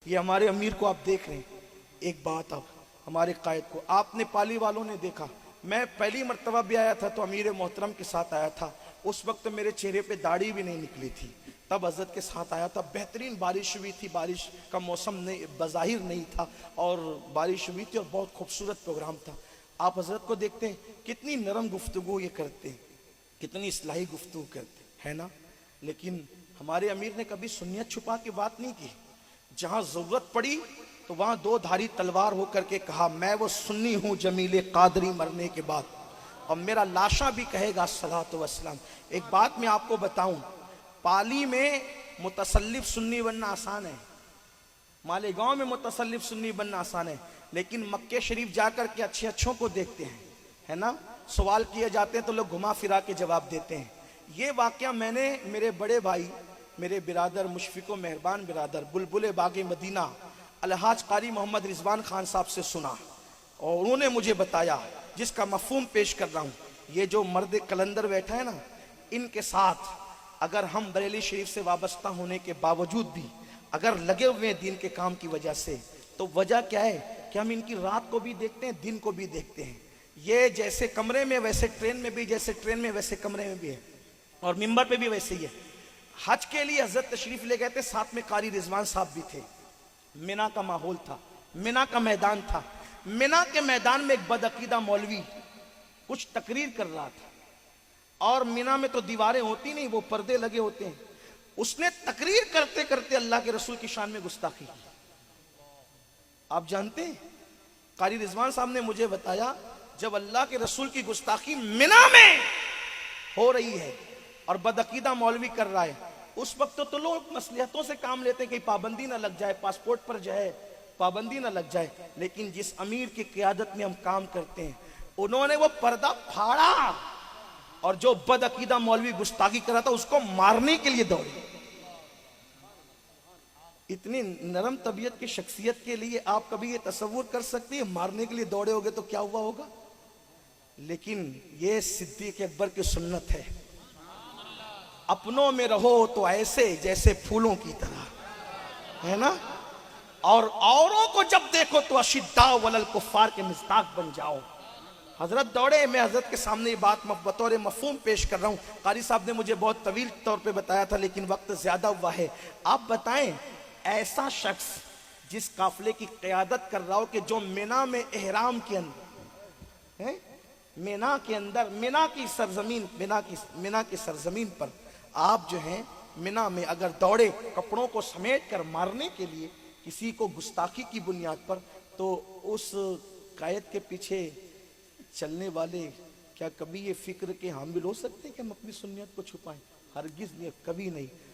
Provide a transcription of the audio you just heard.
یہ ہمارے امیر کو آپ دیکھ رہے ہیں. ایک بات اب ہمارے قائد کو آپ نے پالی والوں نے دیکھا. میں پہلی مرتبہ بھی آیا تھا تو امیر محترم کے ساتھ آیا تھا. اس وقت میرے چہرے پہ داڑھی بھی نہیں نکلی تھی. تب حضرت کے ساتھ آیا تھا. بہترین بارش ہوئی تھی. بارش کا موسم نہیں بظاہر نہیں تھا اور بارش ہوئی تھی اور بہت خوبصورت پروگرام تھا. آپ حضرت کو دیکھتے ہیں کتنی نرم گفتگو یہ کرتے ہیں, کتنی اصلاحی گفتگو کرتے ہیں نا. لیکن ہمارے امیر نے کبھی سنیت چھپا کے بات نہیں کی. جہاں ضرورت پڑی تو وہاں دو دھاری تلوار ہو کر کے کہا میں وہ سنی ہوں جمیل قادری مرنے کے بعد, اور میرا لاشا بھی کہے گا الصلوۃ والسلام. ایک بات میں آپ کو بتاؤں, پالی میں متصلف سنی بننا آسان ہے, مالیگاؤں میں متصلف سنی بننا آسان ہے, لیکن مکہ شریف جا کر کے اچھے اچھوں کو دیکھتے ہیں ہے نا, سوال کیے جاتے ہیں تو لوگ گھما پھرا کے جواب دیتے ہیں. یہ واقعہ میں نے میرے بڑے بھائی, میرے برادر مشفق و مہربان برادر بلبل باغ مدینہ الحاج قاری محمد رضوان خان صاحب سے سنا, اور انہوں نے مجھے بتایا, جس کا مفہوم پیش کر رہا ہوں. یہ جو مرد کلندر بیٹھا ہے نا, ان کے ساتھ اگر ہم بریلی شریف سے وابستہ ہونے کے باوجود بھی اگر لگے ہوئے دین کے کام کی وجہ سے, تو وجہ کیا ہے کہ ہم ان کی رات کو بھی دیکھتے ہیں, دن کو بھی دیکھتے ہیں. یہ جیسے کمرے میں ویسے ٹرین میں بھی, جیسے ٹرین میں ویسے کمرے میں بھی ہے, اور ممبر پہ بھی ویسے ہی ہے. حج کے لیے حضرت تشریف لے گئے تھے, ساتھ میں قاری رضوان صاحب بھی تھے. مینا کا ماحول تھا, مینا کا میدان تھا. مینا کے میدان میں ایک بدعقیدہ مولوی کچھ تقریر کر رہا تھا, اور مینا میں تو دیواریں ہوتی نہیں, وہ پردے لگے ہوتے ہیں. اس نے تقریر کرتے کرتے اللہ کے رسول کی شان میں گستاخی کی. آپ جانتے ہیں قاری رضوان صاحب نے مجھے بتایا, جب اللہ کے رسول کی گستاخی مینا میں ہو رہی ہے اور بدعقیدہ مولوی کر رہا ہے, اس وقت تو لوگ مصلحتوں سے کام لیتے ہیں کہ پابندی نہ لگ جائے, پاسپورٹ پر جائے پابندی نہ لگ جائے. لیکن جس امیر کی قیادت میں ہم کام کرتے ہیں, انہوں نے وہ پردہ پھاڑا, اور جو بدعقیدہ مولوی گستاخی کر رہا تھا اس کو مارنے کے لیے دوڑے. اتنی نرم طبیعت کی شخصیت کے لیے آپ کبھی یہ تصور کر سکتے ہیں مارنے کے لیے دوڑے ہوگے تو کیا ہوا ہوگا؟ لیکن یہ صدیق اکبر کی سنت ہے, اپنوں میں رہو تو ایسے جیسے پھولوں کی طرح ہے نا, اور اوروں کو جب دیکھو تو اشداء علی الکفار کے مصداق بن جاؤ. حضرت دوڑے. میں حضرت کے سامنے یہ بات بطور مفہوم پیش کر رہا ہوں. قاری صاحب نے مجھے بہت طویل طور پہ بتایا تھا, لیکن وقت زیادہ ہوا ہے. آپ بتائیں ایسا شخص جس قافلے کی قیادت کر رہا ہو کہ جو مینا میں احرام کے اندر, مینا کے اندر, مینا کی سرزمین, مینا کی سرزمین پر آپ جو ہیں مینا میں اگر دوڑے کپڑوں کو سمیٹ کر مارنے کے لیے کسی کو گستاخی کی بنیاد پر, تو اس قائد کے پیچھے چلنے والے کیا کبھی یہ فکر کے حامل ہو سکتے ہیں کہ ہم اپنی سنیت کو چھپائیں؟ ہرگز نہیں, کبھی نہیں.